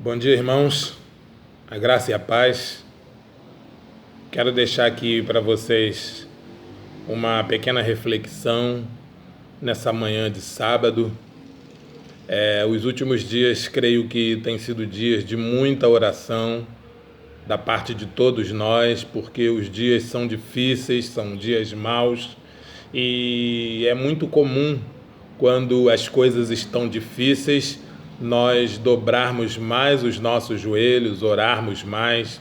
Bom dia, irmãos. A graça e a paz. Quero deixar aqui para vocês uma pequena reflexão nessa manhã de sábado. Os últimos dias, creio que têm sido dias de muita oração da parte de todos nós, porque os dias são difíceis, são dias maus, e é muito comum, quando as coisas estão difíceis, nós dobrarmos mais os nossos joelhos, orarmos mais.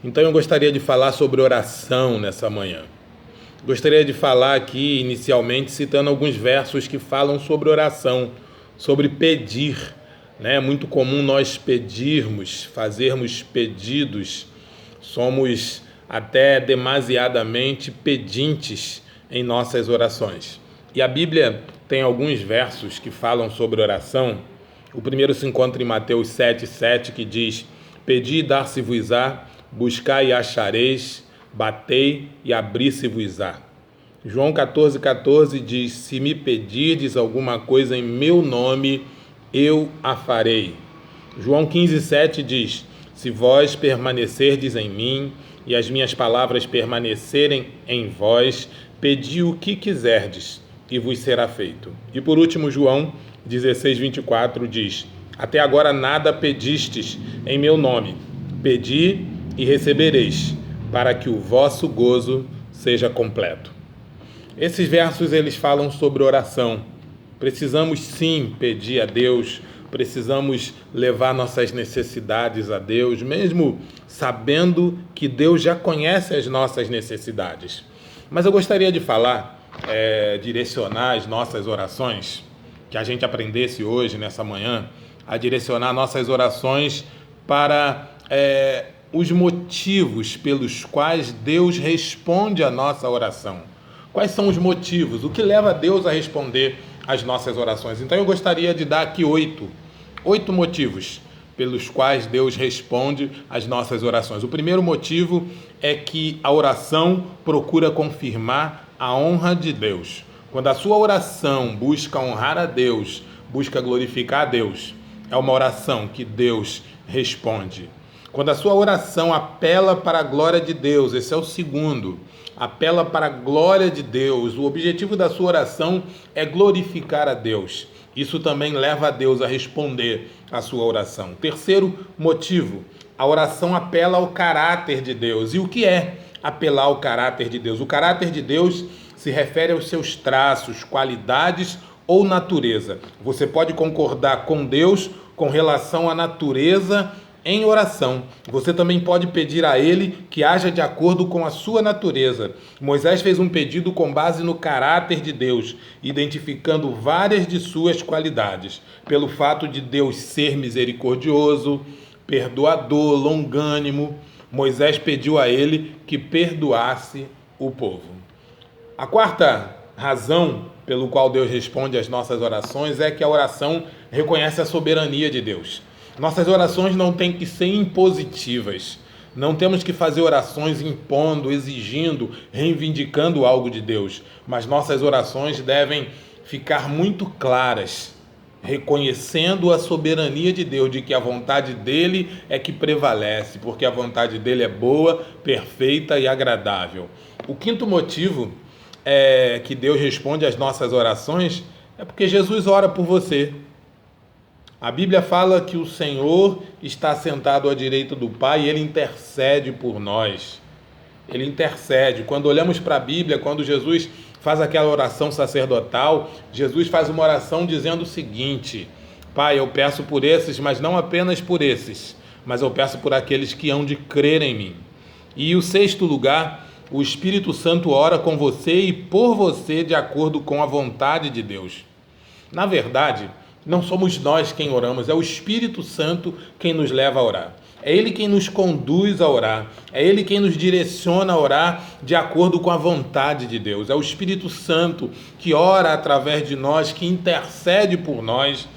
Então eu gostaria de falar sobre oração nessa manhã. Gostaria de falar aqui, inicialmente, citando alguns versos que falam sobre oração, sobre pedir. É muito comum nós pedirmos, fazermos pedidos. Somos até demasiadamente pedintes em nossas orações. E a Bíblia tem alguns versos que falam sobre oração. O primeiro se encontra em Mateus 7,7, que diz: Pedi e dar-se-vos-á, buscai e achareis, batei e abrir-se-vos-á. João 14,14 diz: Se me pedirdes alguma coisa em meu nome, eu a farei. João 15,7 diz: Se vós permanecerdes em mim e as minhas palavras permanecerem em vós, pedi o que quiserdes e vos será feito. E por último, João 16,24 diz: Até agora nada pedistes em meu nome. Pedi e recebereis, para que o vosso gozo seja completo. Esses versos eles falam sobre oração. Precisamos sim pedir a Deus, precisamos levar nossas necessidades a Deus, mesmo sabendo que Deus já conhece as nossas necessidades. Mas eu gostaria de falar, direcionar as nossas orações, que a gente aprendesse hoje, nessa manhã, a direcionar nossas orações para os motivos pelos quais Deus responde a nossa oração. Quais são os motivos? O que leva Deus a responder as nossas orações? Então eu gostaria de dar aqui oito motivos pelos quais Deus responde as nossas orações. O primeiro motivo é que a oração procura confirmar a honra de Deus. Quando a sua oração busca honrar a Deus, busca glorificar a Deus, é uma oração que Deus responde. Quando a sua oração apela para a glória de Deus, esse é o segundo, apela para a glória de Deus, o objetivo da sua oração é glorificar a Deus. Isso também leva a Deus a responder a sua oração. Terceiro motivo, a oração apela ao caráter de Deus. E o que é apelar ao caráter de Deus? O caráter de Deus se refere aos seus traços, qualidades ou natureza. Você pode concordar com Deus com relação à natureza em oração. Você também pode pedir a Ele que haja de acordo com a sua natureza. Moisés fez um pedido com base no caráter de Deus, identificando várias de suas qualidades. Pelo fato de Deus ser misericordioso, perdoador, longânimo, Moisés pediu a Ele que perdoasse o povo. A quarta razão pelo qual Deus responde às nossas orações é que a oração reconhece a soberania de Deus. Nossas orações não têm que ser impositivas. Não temos que fazer orações impondo, exigindo, reivindicando algo de Deus. Mas nossas orações devem ficar muito claras, reconhecendo a soberania de Deus, de que a vontade dele é que prevalece, porque a vontade dele é boa, perfeita e agradável. O quinto motivo que Deus responde às nossas orações é porque Jesus ora por você. A Bíblia fala que o Senhor está sentado à direita do Pai e Ele intercede por nós. Ele intercede. Quando olhamos para a Bíblia, quando Jesus faz aquela oração sacerdotal, Jesus faz uma oração dizendo o seguinte: Pai, eu peço por esses, mas não apenas por esses, mas eu peço por aqueles que hão de crer em mim. E o sexto lugar, o Espírito Santo ora com você e por você de acordo com a vontade de Deus. Na verdade, não somos nós quem oramos, é o Espírito Santo quem nos leva a orar. É Ele quem nos conduz a orar, é Ele quem nos direciona a orar de acordo com a vontade de Deus. É o Espírito Santo que ora através de nós, que intercede por nós,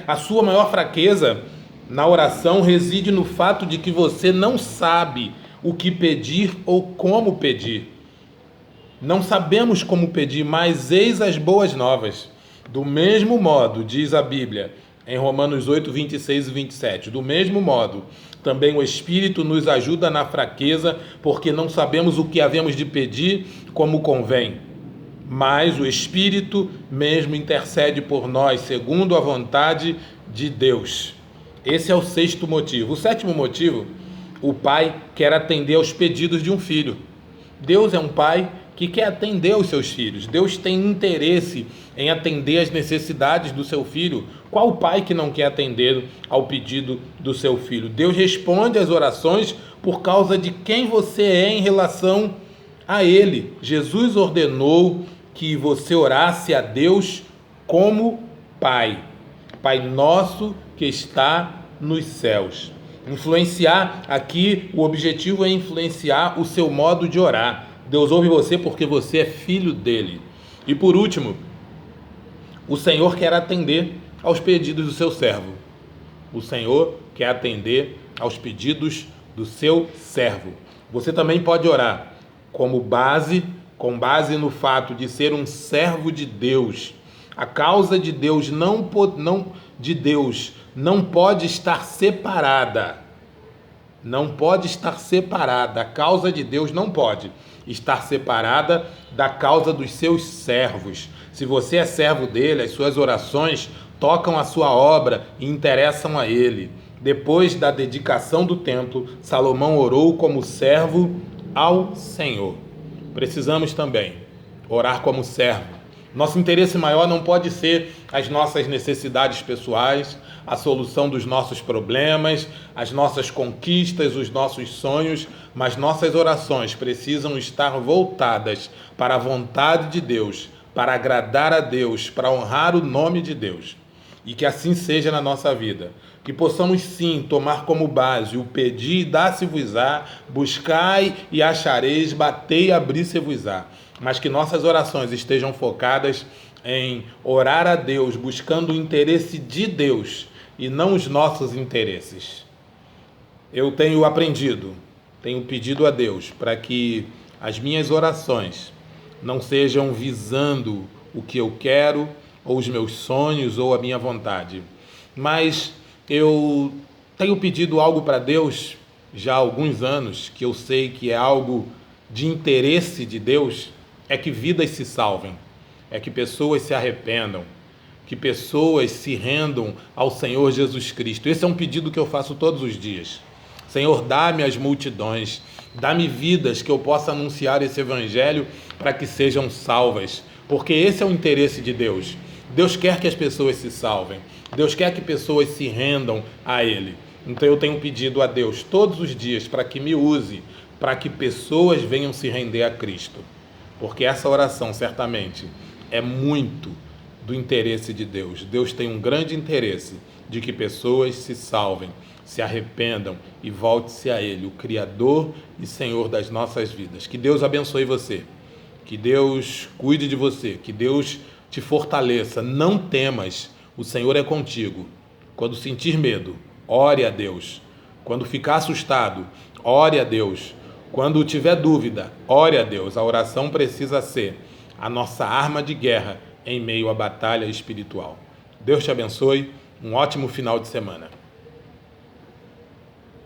A sua maior fraqueza na oração reside no fato de que você não sabe o que pedir ou como pedir. Não sabemos como pedir, mas eis as boas novas. Do mesmo modo, diz a Bíblia, em Romanos 8, 26 e 27. Do mesmo modo, também o Espírito nos ajuda na fraqueza, porque não sabemos o que havemos de pedir como convém. Mas o Espírito mesmo intercede por nós, segundo a vontade de Deus. Esse é o 6º motivo. O 7º motivo, o pai quer atender aos pedidos de um filho. Deus é um pai que quer atender aos seus filhos. Deus tem interesse em atender às necessidades do seu filho. Qual pai que não quer atender ao pedido do seu filho? Deus responde às orações por causa de quem você é em relação a ele. Jesus ordenou que você orasse a Deus como Pai. Pai nosso que está nos céus. Influenciar aqui, o objetivo é influenciar o seu modo de orar. Deus ouve você porque você é filho dele. E por último, o Senhor quer atender aos pedidos do seu servo. O Senhor quer atender aos pedidos do seu servo. Você também pode orar com base no fato de ser um servo de Deus. A causa de Deus não pode estar separada. Não pode estar separada. A causa de Deus não pode estar separada da causa dos seus servos. Se você é servo dele, as suas orações tocam a sua obra e interessam a ele. Depois da dedicação do templo, Salomão orou como servo ao Senhor. Precisamos também orar como servo. Nosso interesse maior não pode ser as nossas necessidades pessoais, a solução dos nossos problemas, as nossas conquistas, os nossos sonhos, mas nossas orações precisam estar voltadas para a vontade de Deus, para agradar a Deus, para honrar o nome de Deus. E que assim seja na nossa vida. Que possamos sim tomar como base o pedir e dar-se-vos-á, buscai e achareis, batei e abrir-se-vos-á. Mas que nossas orações estejam focadas em orar a Deus, buscando o interesse de Deus e não os nossos interesses. Eu tenho aprendido, tenho pedido a Deus para que as minhas orações não sejam visando o que eu quero, ou os meus sonhos, ou a minha vontade. Mas eu tenho pedido algo para Deus já há alguns anos, que eu sei que é algo de interesse de Deus, é que vidas se salvem, é que pessoas se arrependam, que pessoas se rendam ao Senhor Jesus Cristo. Esse é um pedido que eu faço todos os dias. Senhor, dá-me as multidões, dá-me vidas que eu possa anunciar esse evangelho para que sejam salvas, porque esse é o interesse de Deus. Deus quer que as pessoas se salvem, Deus quer que pessoas se rendam a Ele. Então eu tenho pedido a Deus todos os dias para que me use, para que pessoas venham se render a Cristo, porque essa oração certamente é muito do interesse de Deus. Deus tem um grande interesse de que pessoas se salvem, se arrependam e volte-se a Ele, o Criador e Senhor das nossas vidas. Que Deus abençoe você, que Deus cuide de você, que Deus te fortaleça. Não temas, o Senhor é contigo. Quando sentir medo, ore a Deus. Quando ficar assustado, ore a Deus. Quando tiver dúvida, ore a Deus. A oração precisa ser a nossa arma de guerra em meio à batalha espiritual. Deus te abençoe. Um ótimo final de semana.